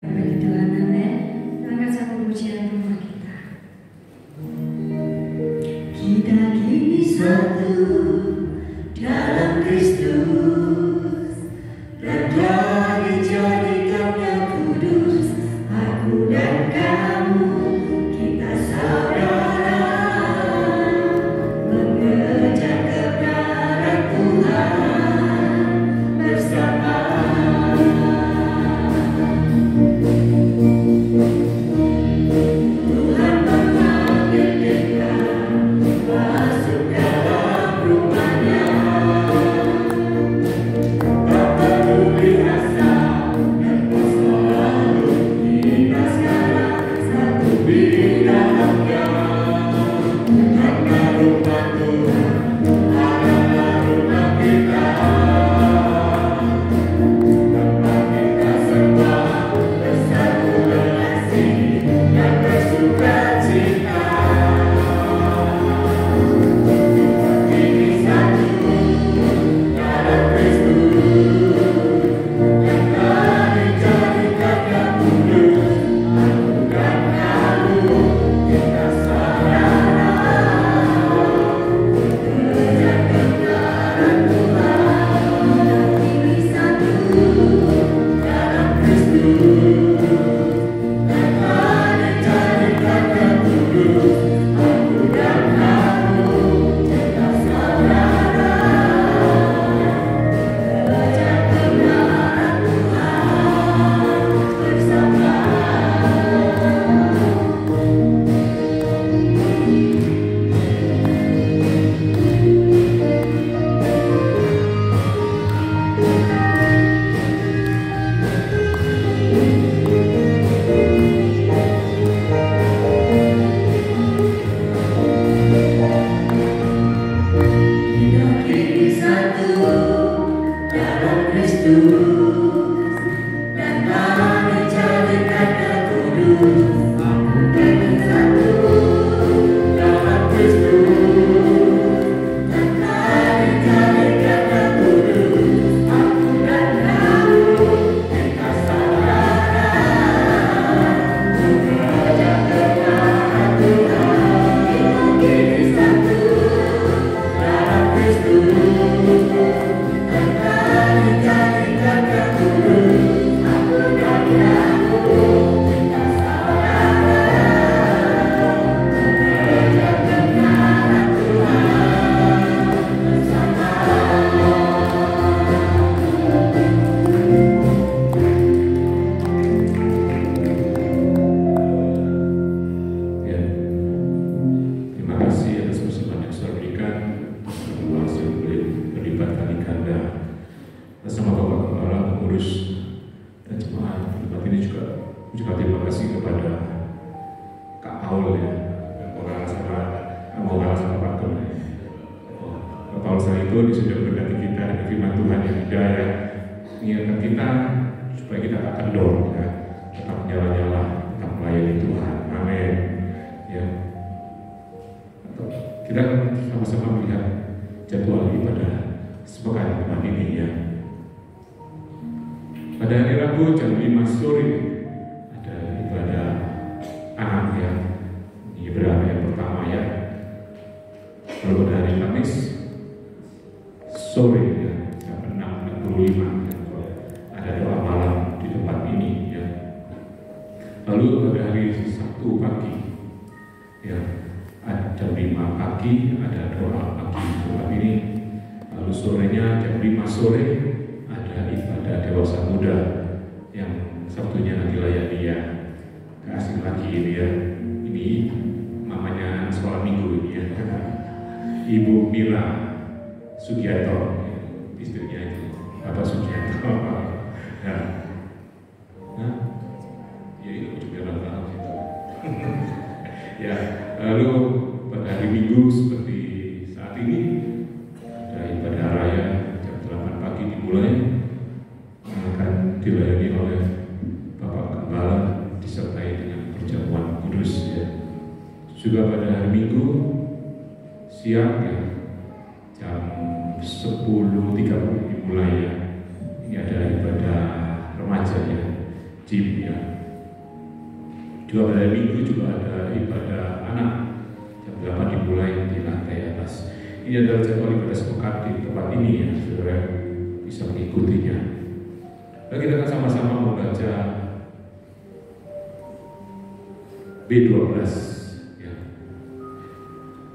Bagi Tuhan, amin. Angkat satu pujian rumah kita. Kita kini satu dalam Kristus, dan telah dijadikannya kudus. Aku dan kamu, kita saudara, mengejar kebenaran Tuhan bersama. Tuhan memanggil kita masuk dalam rumahnya. Tak peduli rasa dan masa lalu, kita sekarang satu di dalamnya. Karena rumah Tuhan adalah rumah kita, tempat kita semua bersatu bernasih dan bersuka cita. Kini satu dalam Kristus, dan telah dijadikannya kudus. Aku dan kamu, kita saudara, mengejar kebenaran Tuhan. Kini satu dalam Kristus, dan telah dijadikannya kudus. Aku dan kamu, kita saudara, mengejar kebenaran Tuhan bersama. Kita kini satu dalam Kristus, dan telah dijadikannya kudus. Aku kini satu dalam Kristus, dan telah dijadikannya kudus. Aku dan kamu, kita saudara, mengejar kebenaran Tuhan. Kita kini satu dalam Kristus, dan telah dijadikannya kudus. Aku dan kamu, kita saudara, mengejar kebenaran Tuhan bersama. Ya, terima kasih atas persembahan yang sudah berikan. Terima kasih berlipat kali ganda bersama Bapak Gembala, pengurus dan jemaat. Tempat ini juga terima kasih kepada Kak Paul ya, yang mau kalah sama Pak Gem. Kak Paul saya itu dia sudah berkati kita dengan firman Tuhan yang hidayah, mengingatkan kita supaya kita tak kendor ya, tetap nyala-nyala, tetap melayani Tuhan. Amin. Ya. Kita akan sama-sama melihat jadwal ibadah sepekan depan ini ya. Pada hari Rabu jam 5 sore ada ibadah anak ya, ibadah yang pertama ya. Lalu pada hari Kamis sore ya, jam 6.45 ya, ada doa malam di tempat ini ya. Lalu pada hari Sabtu pagi ya, jam 5 pagi ada doa pagi di tempat ini. Lalu sorenya jam 5 sore ada ibadah dewasa muda yang Sabtunya nanti layani ya. Gak asing lagi ini ya. Ini mamanya sekolah minggu ini ya. Ibu Mila Sugiarto, istrinya itu Bapak Sugiarto. Ya. Nah, ya itu juga nonton itu. Ya, lalu pada hari Minggu seperti saat ini ada ibadah raya jam 8 pagi dimulai, akan dilayani oleh Bapak Gembala disertai dengan perjamuan kudus ya. Juga pada hari Minggu siang ya, jam 10.30 dimulai ya. Ini ada ibadah remaja ya, gym ya. Juga pada minggu juga ada ibadah anak jam 8 dimulai di lantai atas. Ini adalah jadwal ibadah sepekan di tempat ini ya, saudara bisa mengikutinya. Lalu kita akan sama-sama membaca B12 ya.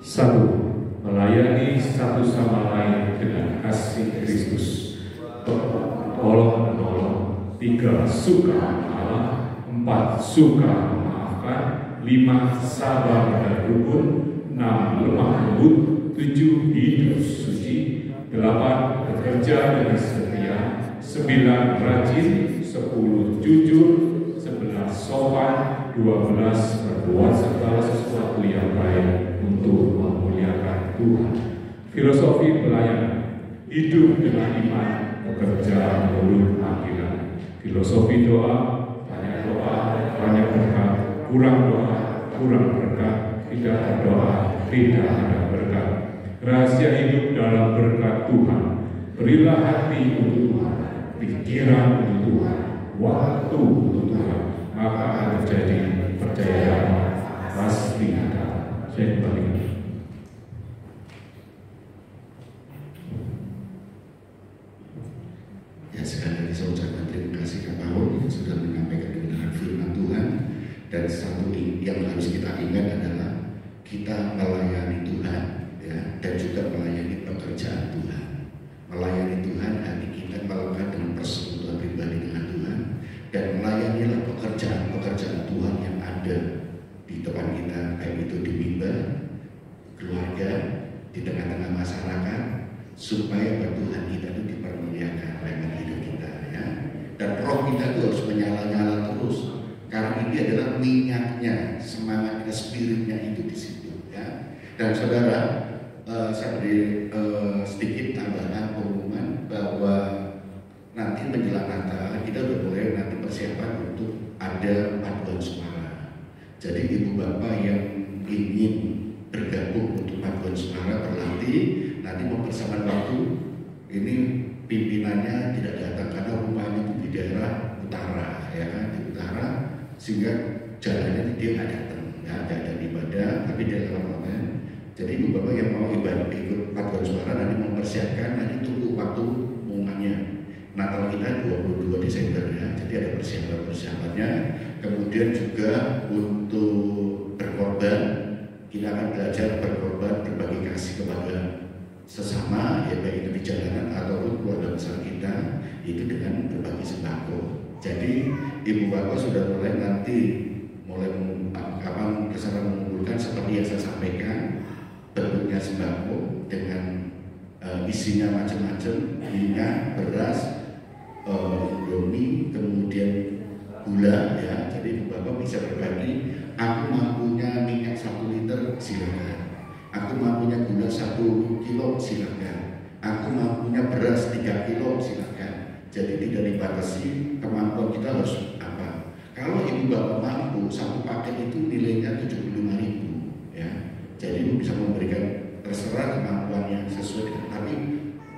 1. Melayani satu sama lain dengan kasih Kristus. Tolong menolong. 3. Suka Allah. 4. Suka memaafkan. 5. Sabar dan rukun. 6. Lemah lembut. 7. Hidup suci. 8. Bekerja dengan setia. 9. Rajin. 10. Jujur. 11. Sopan. 12. Berbuat segala sesuatu yang baik untuk memuliakan Tuhan. Filosofi pelayanan. Hidup dengan iman. Bekerja menurut panggilan. Filosofi doa. Banyak berkat. Kurang doa, kurang berkat. Tidak ada doa, tidak ada berkat. Rahasia hidup dalam berkat Tuhan. Berilah hati untuk Tuhan, pikiran untuk Tuhan, waktu untuk Tuhan, maka akan terjadi percaya pasti ada. Saya kembali. Ya, sekali lagi saya ucapkan terima kasih Kak Paul yang sudah menyampaikan kebenaran firman Tuhan. Dan satu yang harus kita ingat adalah kita melayani Tuhan ya, dan juga melayani pekerjaan Tuhan. Melayani Tuhan hati kita melakukan dengan persekutuan pribadi dengan Tuhan, dan melayanilah pekerjaan Tuhan yang ada di depan kita, baik itu di mimbar, keluarga, di tengah-tengah masyarakat, supaya Tuhan kita itu dipermuliakan lewat hidup kita ya. Dan roh kita itu harus menyala-nyala terus, karena ini adalah minyaknya, semangatnya, spiritnya itu di situ ya. Dan saudara, saya beri sedikit tambahan pengumuman bahwa nanti menjelang Natal kita sudah mulai nanti persiapan untuk ada paduan suara. Jadi ibu bapak yang ingin bergabung untuk paduan suara berlatih, nanti mempersiapkan waktu. Ini pimpinannya tidak datang karena rumahnya itu di daerah utara ya kan, di utara, sehingga jalannya dia nggak datang, nggak ada ibadah, tapi dia dalam online. Jadi ibu bapak yang mau ibadah ikut paduan suara nanti mempersiapkan, nanti tunggu waktu pengumumannya. Natal kita 22 Desember ya, jadi ada persiapannya. Kemudian juga untuk berkorban, kita akan belajar berkorban, berbagi kasih kepada sesama, ya baik itu di jalanan ataupun keluarga besar kita, itu dengan berbagi sembako. Jadi ibu bapak sudah mulai kapan bersama mengumpulkan seperti yang saya sampaikan, bentuknya sembako dengan isinya macam-macam, minyak, beras, Indomie, kemudian gula ya. Jadi ibu bapak bisa berbagi. Aku mampunya minyak 1 liter, silakan. Aku mampunya gula 1 kilo, silakan. Aku mampunya beras 3 kilo, silakan. Jadi tidak dibatasi kemampuan kita harus apa. Kalau ibu bapak mampu, 1 paket itu nilainya 75.000 ya. Jadi ibu bisa memberikan terserah kemampuannya sesuai dengan, tapi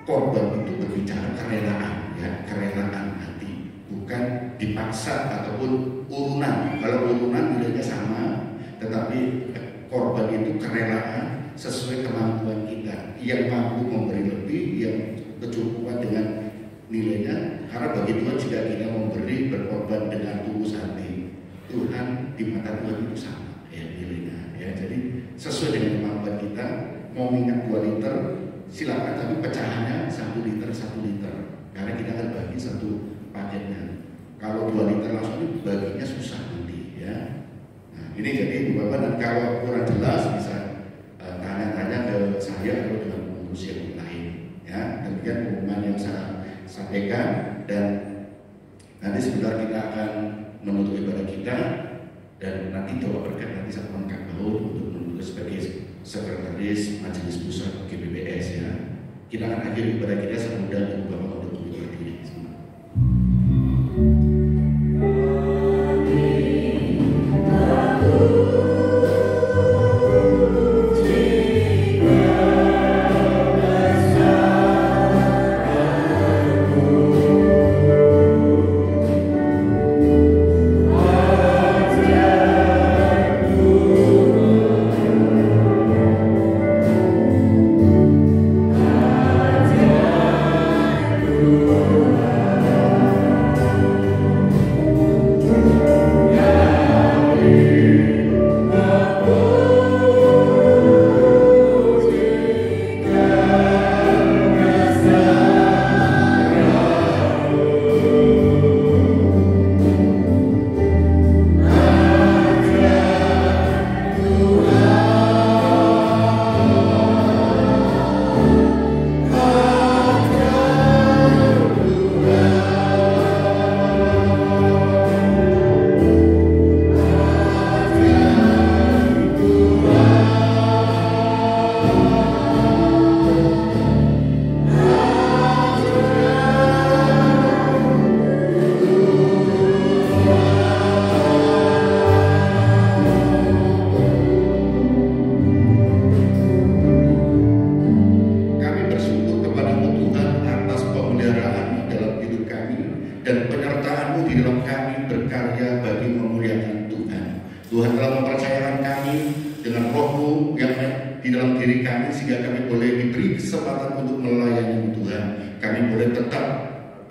korban itu berbicara kerelaan ya, kerelaan hati, bukan dipaksa ataupun urunan. Kalau urunan nilainya sama, tetapi korban itu kerelaan sesuai kemampuan kita. Yang mampu memberi lebih, yang kecukupan dengan nilainya. Karena bagi Tuhan jika kita memberi berkorban dengan tulus hati, Tuhan di mata Tuhan itu sama ya nilainya ya. Jadi sesuai dengan kemampuan kita. Mau minyak 2 liter silakan, tapi pecahannya 1 liter 1 liter, karena kita akan bagi 1 paketnya. Kalau 2 liter langsung baginya susah nanti ya. Nah ini jadi ibu bapak, dan kalau kurang jelas bisa tanya-tanya ke saya atau dengan pengurus yang lain ya. Demikian pengumuman yang saya sampaikan, dan nanti sebentar kita akan menutup ibadah kita, dan nanti doa berkat nanti saya Kak Paul untuk menulis sebagai Sekretaris Majelis Pusat GBBS ya. Kita akan akhiri ibadah kita semudah ibu bapak untuk berdiri. berkarya bagi memuliakan Tuhan. Tuhan telah mempercayakan kami dengan Roh-Mu yang di dalam diri kami, sehingga kami boleh diberi kesempatan untuk melayani Tuhan. Kami boleh tetap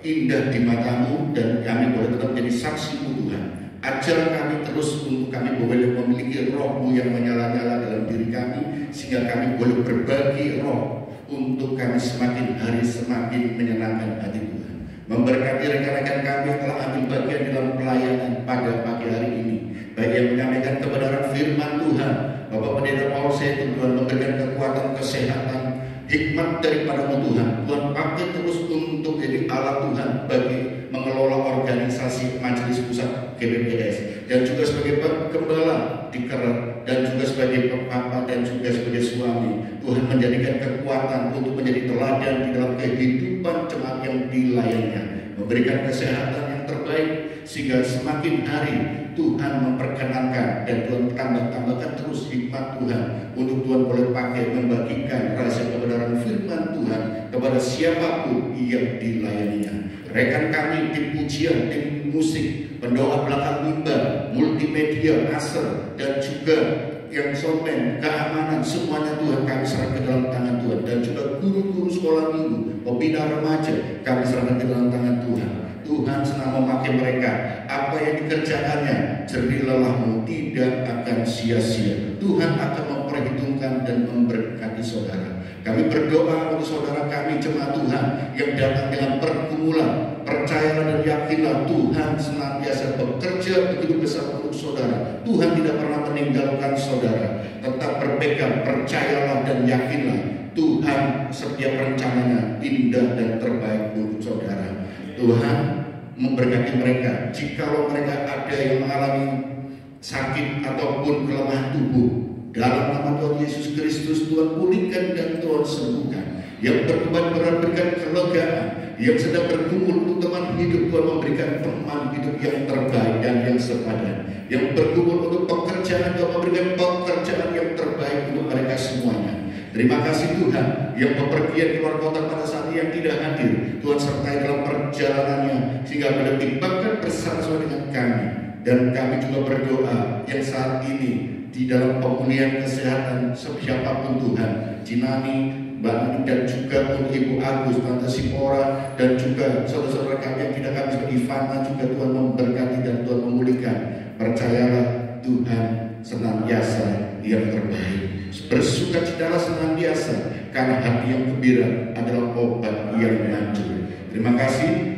indah di mata-Mu, dan kami boleh tetap jadi saksi-Mu Tuhan. Ajar kami terus untuk kami boleh memiliki Roh-Mu yang menyala-nyala dalam diri kami, sehingga kami boleh berbagi roh untuk kami semakin hari semakin menyenangkan hati Tuhan. Memberkati rekan-rekan kami yang telah ambil bagian dalam pelayanan pada pagi hari ini, baik yang menyampaikan kebenaran firman Tuhan, Bapak Pendeta Paul Setu, Tuhan memberikan kekuatan, kesehatan, hikmat daripada Tuhan. Tuhan pakai terus untuk jadi alat Tuhan bagi mengelola organisasi Majelis Pusat GBPS, dan juga sebagai gembala di Keren, dan juga sebagai papa dan juga sebagai suami. Tuhan menjadikan kekuatan untuk menjadi teladan di dalam kehidupan jemaat yang dilayaninya, memberikan kesehatan yang terbaik, sehingga semakin hari Tuhan memperkenankan, dan Tuhan tambahkan terus hikmat Tuhan untuk Tuhan boleh pakai membagikan rahasia kebenaran firman Tuhan kepada siapapun yang dilayaninya. Rekan kami tim pujian, tim musik, pendoa belakang mimbar, multimedia, aser, dan juga yang soundman, keamanan, semuanya Tuhan kami serahkan ke dalam tangan Tuhan. Dan juga guru-guru sekolah minggu, pembina remaja, kami serahkan ke dalam tangan Tuhan. Tuhan senang memakai mereka. Apa yang dikerjakannya, jernih lelah-Mu tidak akan sia-sia. Tuhan akan memperhitungkan dan memberkati saudara. Kami berdoa untuk saudara kami jemaat Tuhan yang datang dengan pergumulan. Percayalah dan yakinlah Tuhan senantiasa bekerja begitu besar untuk saudara. Tuhan tidak pernah meninggalkan saudara. Tetap berpegang, percayalah dan yakinlah Tuhan setiap rencananya indah dan terbaik untuk saudara. Tuhan memberkati mereka. Jikalau mereka ada yang mengalami sakit ataupun kelemahan tubuh, dalam nama Tuhan Yesus Kristus, Tuhan pulihkan dan Tuhan sembuhkan. Yang bertobat berikan kelegaan, yang sedang bergumul untuk teman hidup, Tuhan memberikan teman hidup yang terbaik dan yang sepadan. Yang bergumul untuk pekerjaan, Tuhan memberikan pekerjaan yang terbaik untuk mereka semuanya. Terima kasih Tuhan, yang bepergian keluar kota pada saat yang tidak hadir, Tuhan sertai dalam perjalanannya, sehingga boleh dibangkitkan bersama dengan kami. Dan kami juga berdoa yang saat ini di dalam pemulihan kesehatan siapapun Tuhan, Cinani, Mbak Nani, dan juga untuk Ibu Agus, Tante Sipora, dan juga saudara-saudara kami yang tidak kami seperti Ivana, juga Tuhan memberkati dan Tuhan memulihkan. Percayalah Tuhan senantiasa yang terbaik. Bersukacitalah senantiasa, karena hati yang gembira adalah obat yang manjur. Terima kasih.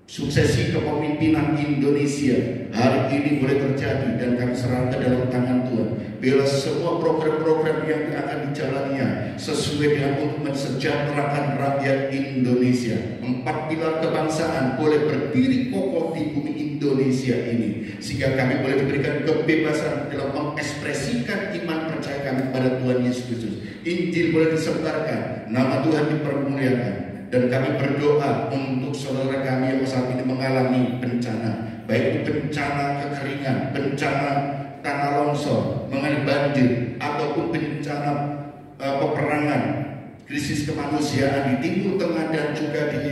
Suksesi kepemimpinan Indonesia hari ini boleh terjadi, dan kami serahkan dalam tangan Tuhan. Bila semua program-program yang akan dijalaninya sesuai dengan untuk mensejahterakan rakyat Indonesia. 4 pilar kebangsaan boleh berdiri kokoh di bumi Indonesia ini, sehingga kami boleh diberikan kebebasan dalam mengekspresikan iman percaya kami kepada Tuhan Yesus Kristus. Injil boleh disebarkan, nama Tuhan dipermuliakan. Dan kami berdoa untuk saudara kami yang saat ini mengalami bencana, baik itu bencana kekeringan, bencana tanah longsor, mengenai banjir, ataupun bencana peperangan, krisis kemanusiaan di Timur Tengah dan juga di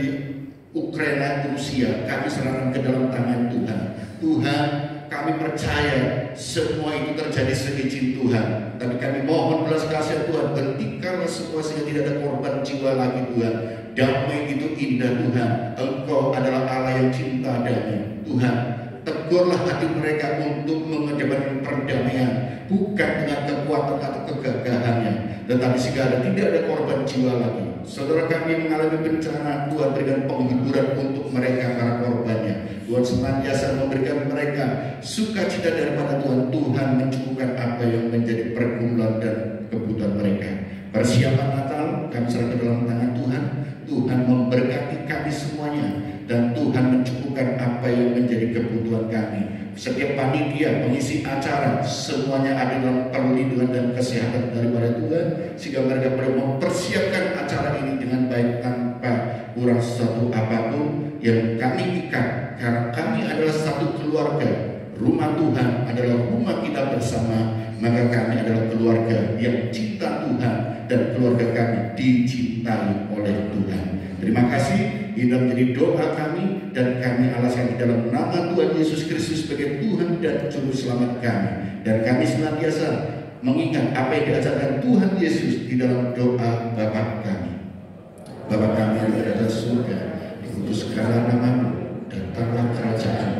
Ukraina, Rusia. Kami serahkan ke dalam tangan Tuhan. Tuhan, kami percaya semua itu terjadi seizin Tuhan. Tapi kami mohon belas kasihan Tuhan, hentikanlah semua sehingga tidak ada korban jiwa lagi Tuhan. Damai itu indah Tuhan. Engkau adalah Allah yang cinta damai. Tuhan, tegurlah hati mereka untuk mengedepankan perdamaian, bukan dengan kekuatan atau kegagahannya, tetapi sehingga tidak ada korban jiwa lagi. Saudara kami mengalami bencana, Tuhan berikan penghiburan untuk mereka para korbannya. Tuhan senantiasa memberikan mereka sukacita daripada Tuhan. Tuhan mencukupkan apa yang menjadi pergumulan dan kebutuhan mereka. Persiapan Natal kami serahkan dalam tangan Tuhan. Tuhan memberkati kami semuanya, dan Tuhan mencukupkan apa yang menjadi kebutuhan kami. Setiap panitia, pengisi acara, semuanya ada dalam perlindungan dan kesehatan daripada Tuhan, sehingga mereka boleh mempersiapkan acara ini dengan baik tanpa kurang sesuatu apapun yang kami ikat. Karena kami adalah satu keluarga. Rumah Tuhan adalah rumah kita bersama, maka kami adalah keluarga yang cinta Tuhan, dan keluarga kami dicintai oleh Tuhan. Terima kasih. Ini menjadi doa kami. dan kami alaskan di dalam nama Tuhan Yesus Kristus sebagai Tuhan dan Juru Selamat kami. Dan kami senantiasa mengingat apa yang diajarkan Tuhan Yesus di dalam doa Bapa kami. Bapa kami yang ada di surga, dikuduskanlah namamu, datanglah kerajaan,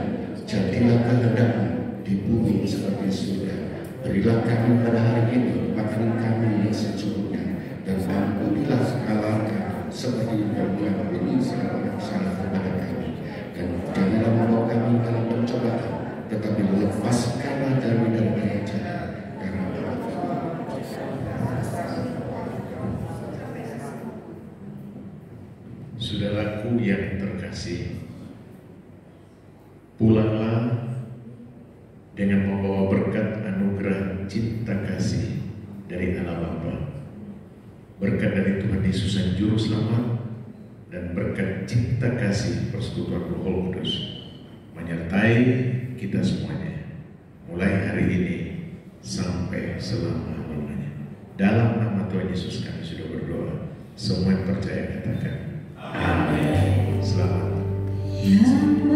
jadilah kehendakmu di bumi seperti di surga. Berilah kami pada hari ini makanan kami yang secukupnya, dan ampunilah kesalahan kami seperti kami mengampuni segala kesalahan kepada kami. Dan janganlah membawa kami dalam pencobaan, tetapi lepaskanlah kami dari yang jahat, karena Bapa kami. Saudaraku yang terkasih, pulanglah dengan membawa berkat anugerah cinta kasih dari Allah Bapa, berkat dari Tuhan Yesus yang Juru Selamat, dan berkat cinta kasih persekutuan Roh Kudus menyertai kita semuanya mulai hari ini sampai selama-lamanya. Dalam nama Tuhan Yesus kami sudah berdoa. Semua yang percaya katakan amin. Selamat. Yang